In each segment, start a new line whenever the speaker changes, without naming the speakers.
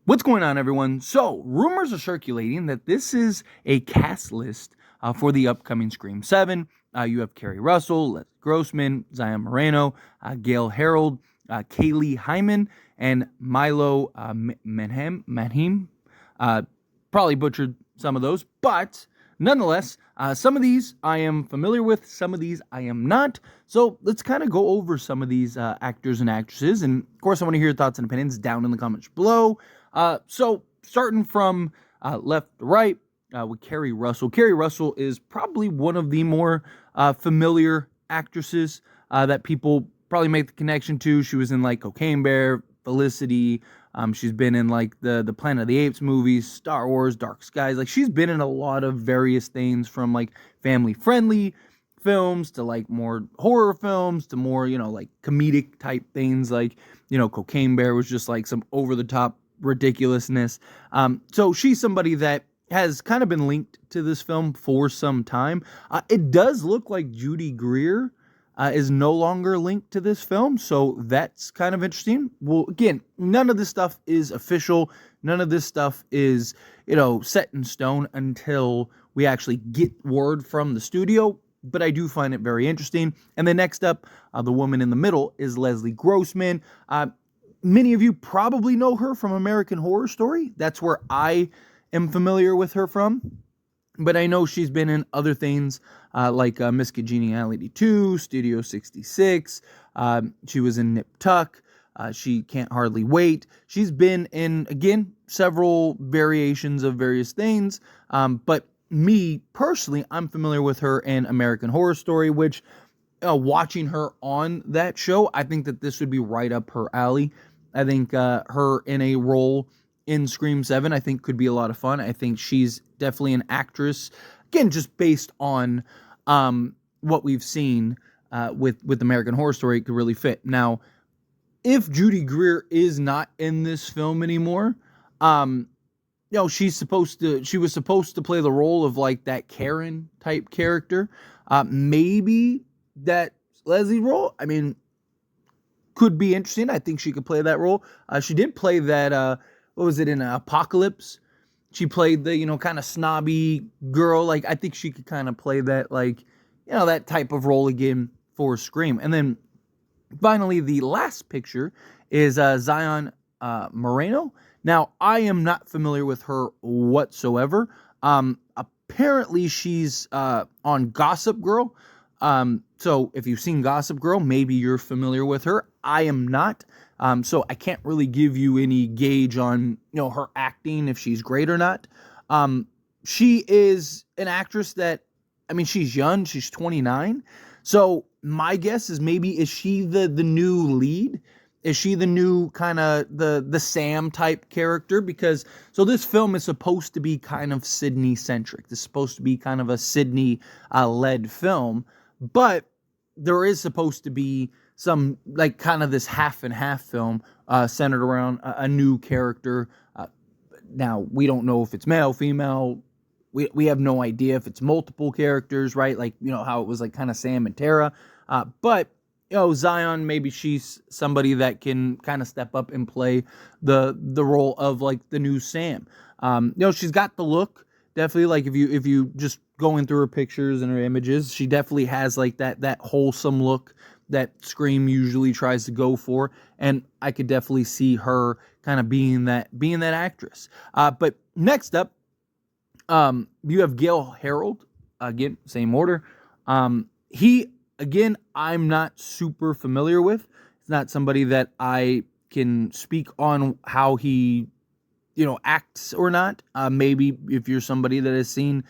What's going on, everyone? So, rumors are circulating that this is a cast list for the upcoming Scream 7. You have Kerry Russell, Les Grossman, Zion Moreno, Gail Harold, Kaylee Hyman, and Milo Manheim. Probably butchered some of those, but nonetheless, some of these I am familiar with, some of these I am not. So let's kind of go over some of these actors and actresses. And of course, I want to hear your thoughts and opinions down in the comments below. So starting from left to right with Kerry Russell. Kerry Russell is probably one of the more familiar actresses that people probably make the connection to. She was in like Cocaine Bear, Felicity. She's been in like the Planet of the Apes movies, Star Wars, Dark Skies. Like she's been in a lot of various things, from like family friendly films to like more horror films to more, like comedic type things. Like, Cocaine Bear was just like some over the top ridiculousness. So she's somebody that has kind of been linked to this film for some time. It does look like Judy Greer is no longer linked to this film, so that's kind of interesting. Well, again, none of this stuff is official. None of this stuff is, set in stone until we actually get word from the studio, but I do find it very interesting. And then next up, the woman in the middle is Leslie Grossman. Many of you probably know her from American Horror Story. That's where I am familiar with her from. But I know she's been in other things like Miss Congeniality 2, Studio 66. She was in Nip Tuck. She Can't Hardly Wait. She's been in, again, several variations of various things. But me, personally, I'm familiar with her in American Horror Story, which, watching her on that show, I think that this would be right up her alley. I think her in a role in Scream 7, I think could be a lot of fun. I think she's definitely an actress, again, just based on what we've seen with American Horror Story, it could really fit. Now, if Judy Greer is not in this film anymore, she was supposed to play the role of like that Karen type character. Maybe that Leslie role, could be interesting. I think she could play that role. She did play that, what was it, in Apocalypse? She played the, kind of snobby girl. Like, I think she could kind of play that, like, that type of role again for Scream. And then finally, the last picture is Zion Moreno. Now, I am not familiar with her whatsoever. Apparently, she's on Gossip Girl. So if you've seen Gossip Girl, maybe you're familiar with her. I am not. So I can't really give you any gauge on, her acting, if she's great or not. She is an actress that, she's young. She's 29. So my guess is maybe, is she the new lead? Is she the new kind of the Sam type character? Because, so this film is supposed to be kind of Sidney centric. It's supposed to be kind of a Sidney led film, but there is supposed to be some like kind of this half and half film centered around a new character. Now, we don't know if it's male, female. We have no idea if it's multiple characters, right? Like, how it was like kind of Sam and Tara. But, Zion, maybe she's somebody that can kind of step up and play the role of like the new Sam. She's got the look. Definitely, like if you just going through her pictures and her images, she definitely has like that wholesome look that Scream usually tries to go for, and I could definitely see her kind of being that actress. But next up, you have Gail Harold. Again, same order. He, again, I'm not super familiar with. It's not somebody that I can speak on how he, acts or not. Maybe if you're somebody that has seen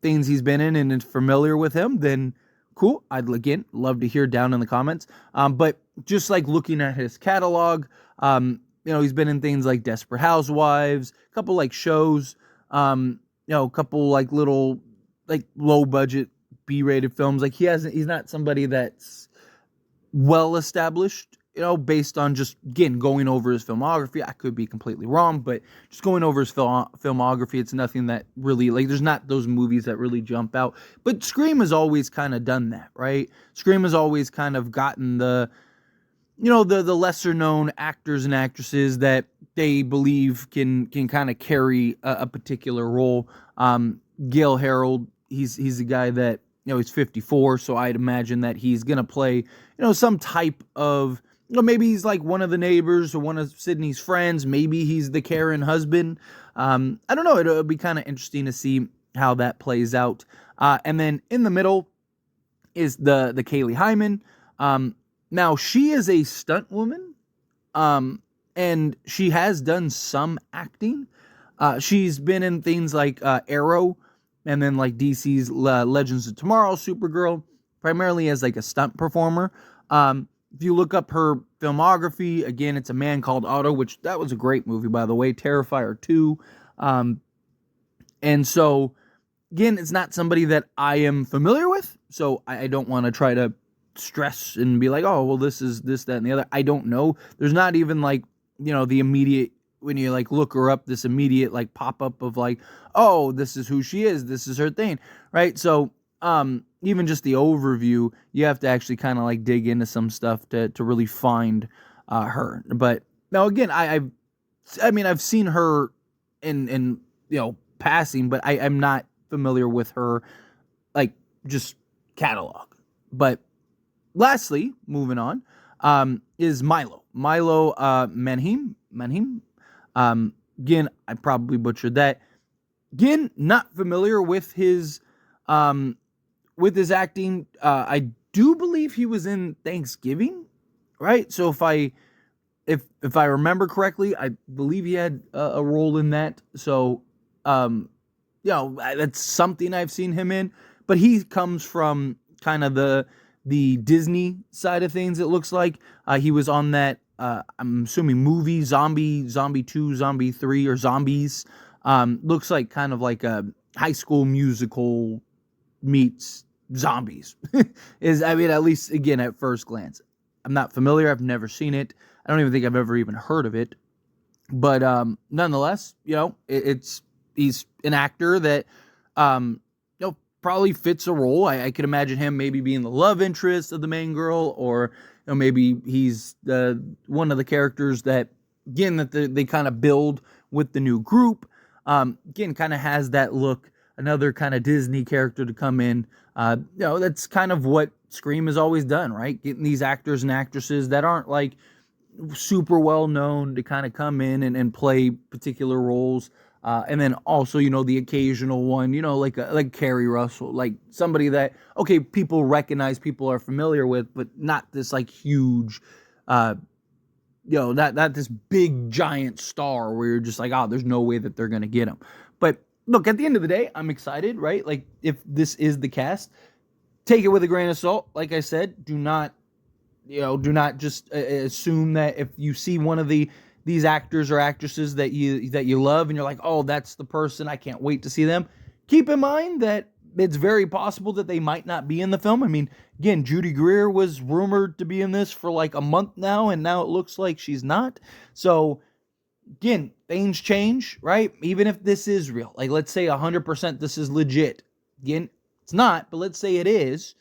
things he's been in and is familiar with him, then cool. I'd, again, love to hear down in the comments. But just like looking at his catalog, he's been in things like Desperate Housewives, a couple like shows, a couple like little like low budget B-rated films. Like he's not somebody that's well established, based on just, again, going over his filmography. I could be completely wrong, but just going over his filmography, it's nothing that really, like, there's not those movies that really jump out. But Scream has always kind of done that, right? Scream has always kind of gotten the lesser known actors and actresses that they believe can kind of carry a particular role. Gale Harold, he's a guy that, he's 54, so I'd imagine that he's gonna play, some type of, maybe he's like one of the neighbors or one of Sidney's friends. Maybe he's the Karen husband. I don't know. It'll be kind of interesting to see how that plays out. And then in the middle is the Kaylee Hyman. Now she is a stunt woman, and she has done some acting. She's been in things like Arrow, and then like DC's Legends of Tomorrow, Supergirl, primarily as like a stunt performer. If you look up her filmography, again, it's A Man Called Otto, which that was a great movie, by the way. Terrifier 2. And so, again, it's not somebody that I am familiar with, so I don't want to try to stress and be like, oh, well, this is this, that, and the other. I don't know. There's not even like, the immediate, when you like look her up, this immediate like pop-up of like, oh, this is who she is, this is her thing, right? So, even just the overview, you have to actually kind of like dig into some stuff to really find her. But now again, I've seen her in passing, but I'm not familiar with her like just catalog. But lastly, moving on, is Milo Manheim. Again, I probably butchered that. Again, not familiar with his acting. I do believe he was in Thanksgiving, right? So if I remember correctly, I believe he had a role in that. So, that's something I've seen him in. But he comes from kind of the Disney side of things, it looks like. He was on that, I'm assuming, movie, Zombie 2, Zombie 3, or Zombies. Looks like kind of like a High School Musical meets zombies. At least, again, at first glance. I'm not familiar. I've never seen it. I don't even think I've ever even heard of it. But nonetheless, he's an actor that probably fits a role. I could imagine him maybe being the love interest of the main girl, or maybe he's one of the characters that, again, that they kind of build with the new group. Again, kind of has that look. Another kind of Disney character to come in. That's kind of what Scream has always done, right? Getting these actors and actresses that aren't like super well known to kind of come in and play particular roles. And then also, the occasional one, like Carrie Russell, like somebody that, okay, people recognize, people are familiar with, but not this like huge, not this big giant star where you're just like, oh, there's no way that they're going to get him. But look, at the end of the day, I'm excited, right? Like, if this is the cast, take it with a grain of salt. Like I said, do not just assume that if you see one of these actors or actresses that you love and you're like, oh, that's the person, I can't wait to see them. Keep in mind that it's very possible that they might not be in the film. I mean, again, Judy Greer was rumored to be in this for like a month now, and now it looks like she's not. So, again, things change, right? Even if this is real. Like, let's say 100% this is legit. Again, it's not, but let's say it is.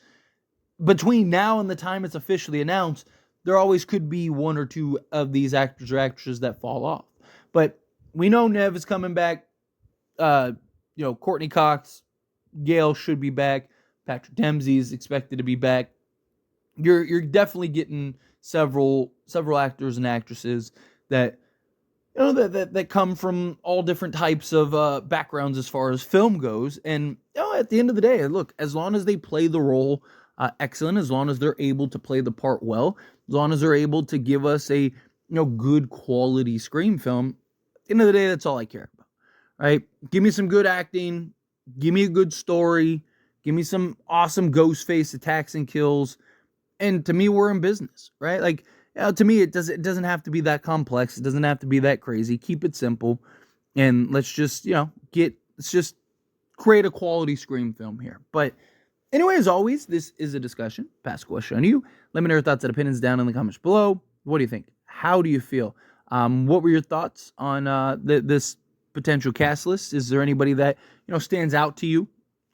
Between now and the time it's officially announced, there always could be one or two of these actors or actresses that fall off. But we know Nev is coming back. Courtney Cox, Gale should be back. Patrick Dempsey is expected to be back. You're definitely getting several actors and actresses that that come from all different types of backgrounds as far as film goes. And at the end of the day, look, as long as they play the role excellent, as long as they're able to play the part well, as long as they're able to give us a good quality Scream film, at the end of the day, that's all I care about. Right? Give me some good acting, give me a good story, give me some awesome Ghostface attacks and kills, and to me, we're in business, right? Like, to me, it doesn't have to be that complex. It doesn't have to be that crazy. Keep it simple, and let's just create a quality Scream film here. But anyway, as always, this is a discussion. Pass a question on you. Let me know your thoughts and opinions down in the comments below. What do you think? How do you feel? What were your thoughts on this potential cast list? Is there anybody that stands out to you?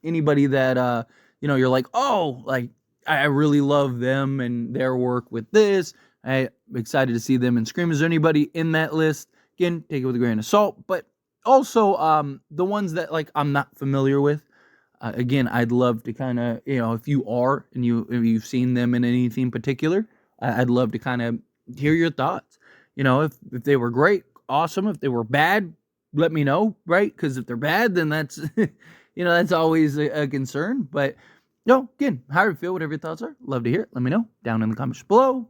Anybody that you're like, oh, like I really love them and their work with this. I'm excited to see them in Scream. Is there anybody in that list Again, take it with a grain of salt, but also the ones that like I'm not familiar with. Again, I'd love to kind of, if you are and if you've seen them in anything particular, I'd love to kind of hear your thoughts. If they were great, awesome. If they were bad, let me know, right? Because if they're bad, then that's, that's always a concern. But, again, how you feel, whatever your thoughts are, love to hear it. Let me know down in the comments below.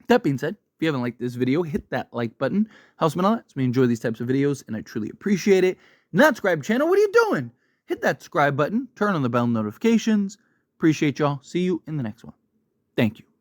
That being said, if you haven't liked this video, hit that like button. Helps me a lot. It's me enjoy these types of videos, and I truly appreciate it. Not subscribe channel, what are you doing? Hit that subscribe button, turn on the bell notifications. Appreciate y'all. See you in the next one. Thank you.